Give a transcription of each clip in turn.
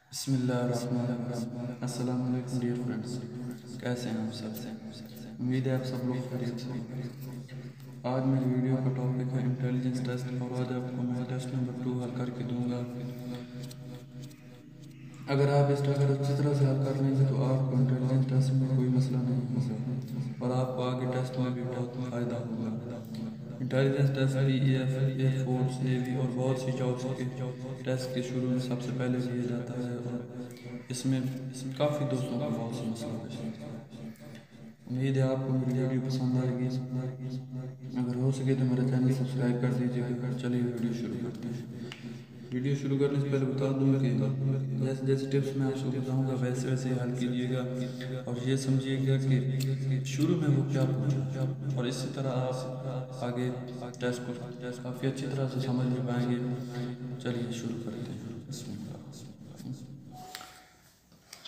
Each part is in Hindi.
बिस्मिल्लाहिर्रहमानिर्रहीम। अस्सलाम वालेकुम डियर फ्रेंड्स, कैसे हैं आप सब? उम्मीद है आप सब लोग खैरियत से होंगे। आज मेरी वीडियो का टॉपिक है इंटेलिजेंस टेस्ट और आज आपको मैं टेस्ट नंबर 2 हल करके दूंगा। अगर आप इस अगर अच्छी तरह से हल कर लेंगे तो आपको इंटेलिजेंस टेस्ट में कोई मसला नहीं होगा और आपको आगे टेस्ट में भी बहुत फ़ायदा होगा। Intelligence test PEF, air force, navy और बहुत सी जॉब्स के टेस्ट के शुरू में सबसे पहले लिया जाता है और इसमें काफ़ी दोस्तों का बहुत सा मसला पेश आता है। उम्मीद है आपको मेरी वीडियो पसंद आएगी। अगर हो सके तो मेरा चैनल सब्सक्राइब कर दीजिएगा। चलिए वीडियो शुरू करते हैं। वीडियो शुरू करने से पहले बता दूं कि जैसे जैसे टिप्स मैं आपको बताऊंगा वैसे वैसे हल कीजिएगा और ये समझिएगा कि शुरू में वो क्या पूछा और इसी तरह आप आगे टेस्ट को काफ़ी अच्छी तरह से समझ भी पाएंगे। चलिए शुरू करते हैं।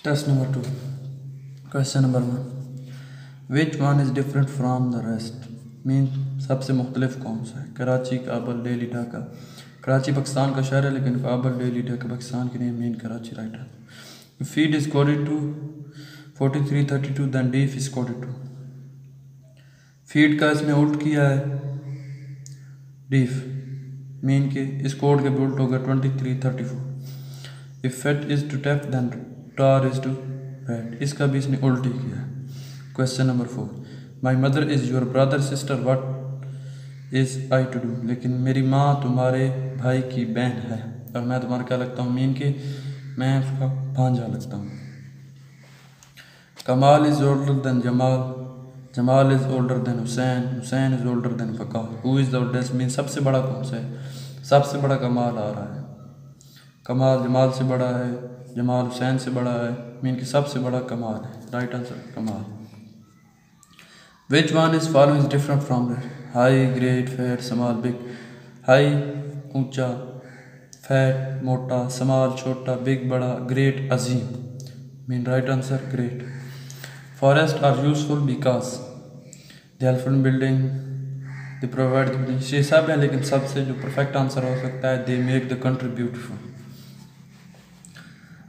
Test number 2, question number 1, which one is different from the rest? Mean सबसे मुख्तलिफ कौन सा है? कराची, काबुल, दिल्ली, ढाका। कराची पाकिस्तान का शहर है लेकिन काबुल, दिल्ली, ढाका पाकिस्तान के नहीं। मीन कराची राइट है। Feed is coded to 4332 then deaf is coded to. Feed का इसने उल्ट किया है डीफ मीन के इस कोड के उल्ट होगा 2334। If fet is to tef than tar is to red, इसका भी इसने उल्ट ही किया है। Question number 4, my mother is your brother sister what is I to do? लेकिन मेरी माँ तुम्हारे भाई की बहन है और मैं तुम्हारा क्या लगता हूँ? मीन के मैं उसका भांजा लगता हूँ। Kamal is older than Jamal, Jamal is older than Hussain, Hussain is older than Fakah. Who is the oldest? Mean सबसे बड़ा कौन सा है? सबसे बड़ा कमाल आ रहा है। कमाल जमाल से बड़ा है, जमाल हुसैन से बड़ा है। मीन कि सबसे बड़ा कमाल है। राइट आंसर कमाल। Which one is following is different from that? High, great, fat, small, big. High ऊंचा, फैट मोटा, स्मॉल छोटा, बिग बड़ा, ग्रेट अजीम। Mean right answer great. Forest are useful because they help in building, they provide, ये सब है लेकिन सबसे जो परफेक्ट आंसर हो सकता है they make the country beautiful.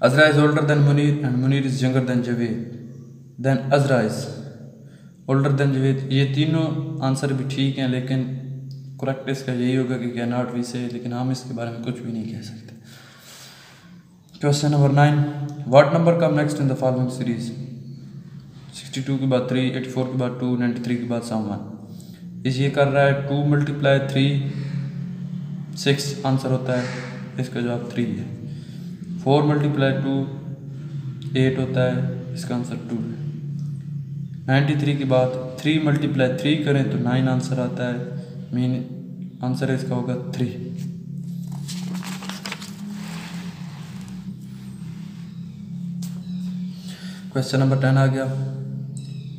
Azra is older than Munir and Munir is younger than Javed. Then Azra is older than Javed. ये तीनों आंसर भी ठीक हैं लेकिन करेक्ट इसका यही होगा कि कैन नॉट वी से, लेकिन हम इसके बारे में कुछ भी नहीं कह सकते। Question number 9, what number come next in the following series? 62 के बाद 3, 84 के बाद 2, 93 के बाद 1। इस ये कर रहा है 2 × 3 6 आंसर होता है, इसका जवाब 3 है। 4 × 2 8 होता है, इसका आंसर 2 है। 93 के बाद 3 × 3 करें तो 9 आंसर आता है। मीन आंसर इसका होगा 3। क्वेश्चन नंबर 10 आ गया।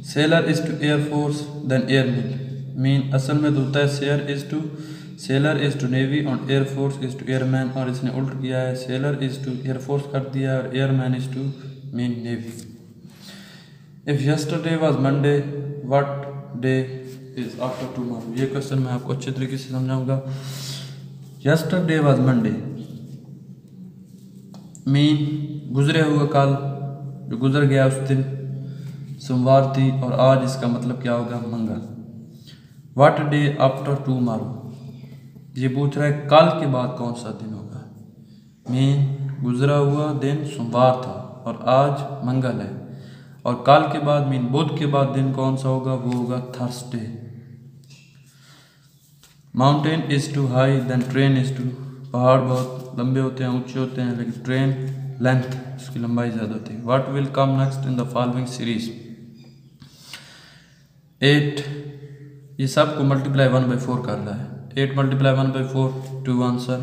Sailor is to air force then airman. Mean असल में तो होता है सेलर इज टू नेवी और एयरफोर्स इज टू एयरमैन, और इसने उल्ट किया है सेलर इज टू एयरफोर्स कर दिया और airman is to mean navy. If yesterday was Monday what day is after tomorrow? ये क्वेश्चन मैं आपको अच्छे तरीके से समझाऊंगा। यस्टरडे वाज मंडे मीन गुजरे हुए कल, जो गुजर गया उस दिन सोमवार थी, और आज इसका मतलब क्या होगा? मंगल। What day after tomorrow? ये पूछ रहा है कल के बाद कौन सा दिन होगा। मीन गुजरा हुआ दिन सोमवार था और आज मंगल है, और कल के बाद मीन बुध के बाद दिन कौन सा होगा? वो होगा Thursday. Mountain is to high then train is to. पहाड़ बहुत लंबे होते हैं, ऊंचे होते हैं, लेकिन ट्रेन लेंथ, इसकी लंबाई ज़्यादा होती है। What will come next in the following series? 8, ये सब को मल्टीप्लाई 1/4 कर रहा है। 8 × 1/4 2 आंसर,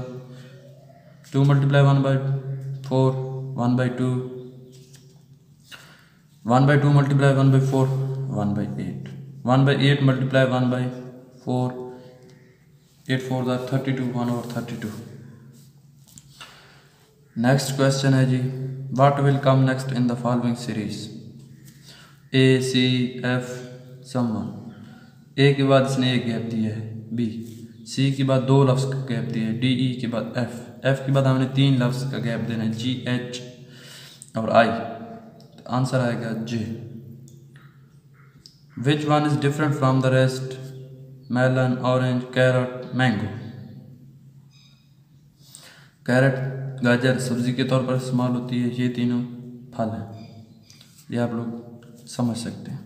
2 × 1/4 1/2, 1/2 × 1/4 1/8, 1/8 × 1/4 8 4 32 1/32। नेक्स्ट क्वेश्चन है जी, what will come next in the following series? A, C, F, someone. A के बाद इसने एक गैप दिया है, बी। सी के बाद 2 लफ्ज़ का गैप दिया है, डी। ई के बाद एफ। एफ के बाद हमने 3 लफ्ज़ का गैप देना है, जी, एच, और आई, तो आंसर आएगा J. Which one is different from the rest? Melon, orange, carrot, mango. Carrot गाजर सब्जी के तौर पर इस्तेमाल होती है, ये तीनों फल हैं, ये आप लोग समझ सकते हैं।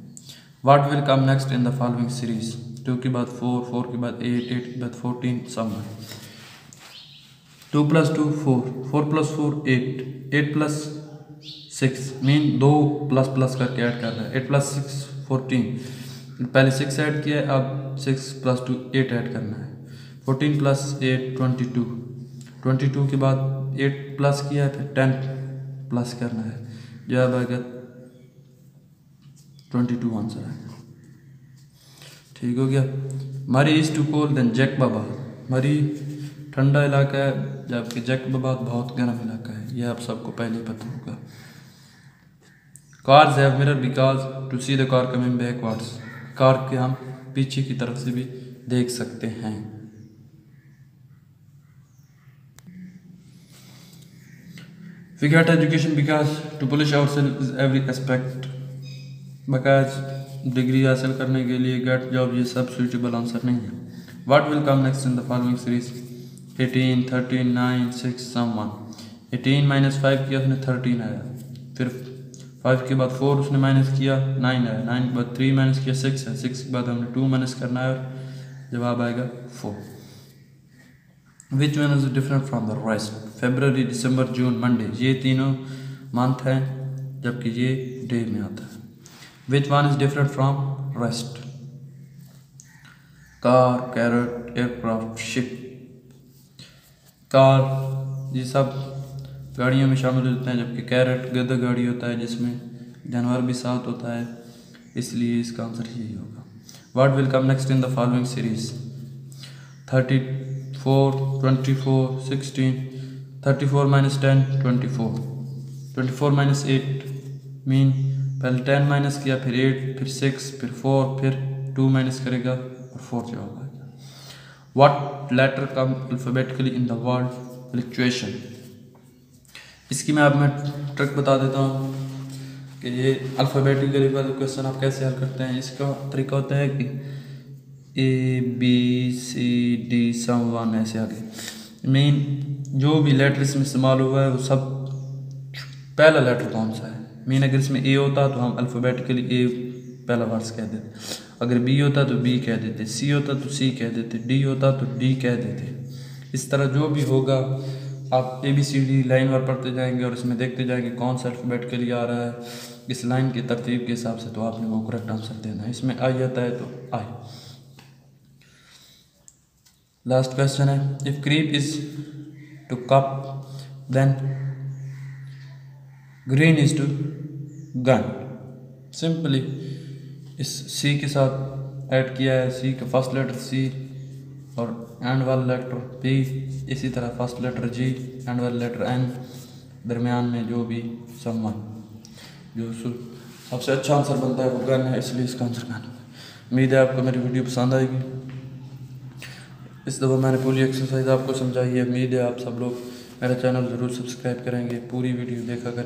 What will come next in the following series? 2 के बाद 4, 4 के बाद 8, 8 के बाद 14, सम 2 + 2 4, 4 + 4 8, 8 + 6 मीन 2 प्लस प्लस करके ऐड कर रहा है। 8 + 6 14, पहले 6 ऐड किया है, अब 6 + 2 8 ऐड करना है। 14 + 8 22, 22 के बाद 8 प्लस किया है, फिर 10 प्लस करना है, जवाब आएगा 22 आंसर है। ठीक हो गया। Murree is to cold then Jacobabad. Murree ठंडा इलाका है, जबकि जैकबाबाद बहुत गर्म इलाका है, यह आप सबको पहले ही पता होगा। Cars have mirror because to see the car coming backwards. Car के हम पीछे की तरफ से भी देख सकते हैं। We get education because to polish ourselves is every aspect. because degree हासिल करने के लिए गेट जॉब, ये सब सूटेबल आंसर नहीं है। What will come next in the following series? 18, 13, 9, 6, सम 1। 18 - 5 किया उसने 13 आया, फिर 5 के बाद 4 उसने माइनस किया 9 आया, 9 के बाद 3 - किया 6 है, 6 के बाद हमने 2 करना है और जवाब आएगा 4। विच one is different from the rest? February, December, June, Monday, ये तीनों मंथ हैं, जबकि ये डे में आता है। Which one is different from rest? Car, carrot, aircraft, ship. Car ये सब गाड़ियों में शामिल होते हैं, जबकि कैरेट गधा गाड़ी होता है जिसमें जानवर भी साथ होता है, इसलिए इसका आंसर यही होगा। What will come next in the following series? 34, 24, 16, 34 - 10 24, 24 - 8 mean पहले 10 माइनस किया, फिर 8, फिर 6, फिर 4, फिर 2 माइनस करेगा और 4 जवाब आएगा। What letter come alphabetically in the word fluctuation? इसकी मैं आप ट्रिक बता देता हूँ कि ये अल्फ़ाबेटिकली वाले क्वेश्चन आप कैसे हल करते हैं। इसका तरीका होता है कि ABCD सम 1 ऐसे आगे, मेन जो भी लेटर इसमें इस्तेमाल हुआ है वो सब पहला लेटर कौन सा है। मीन अगर इसमें A होता तो हम अल्फ़ाबेटिकली A पहला वर्ड्स कह देते, अगर B होता तो B कह देते, C होता तो C कह देते, D होता तो D कह देते। इस तरह जो भी होगा आप ABCD लाइन वार पढ़ते जाएंगे और इसमें देखते जाएंगे कौन सा अल्फ़ाबेटिकली आ रहा है इस लाइन की तरतीब के हिसाब से, तो आपने वो करेक्ट आंसर देना है। इसमें I आता है तो I। लास्ट क्वेश्चन है, if creep is to cup then green is to gun. Simply इस C के साथ ऐड किया है, C का फर्स्ट लेटर C और एंड वाला लेटर P, इसी तरह फर्स्ट लेटर G, एंड वाला लेटर N, दरमियान में जो भी समवन, जो सबसे अच्छा आंसर बनता है वो गन है, इसलिए इसका आंसर गन है। उम्मीद है आपको मेरी वीडियो पसंद आएगी। इस दफ़ा मैंने पूरी एक्सरसाइज आपको समझाई है। उम्मीद है आप सब लोग मेरा चैनल ज़रूर सब्सक्राइब करेंगे, पूरी वीडियो देखा करें।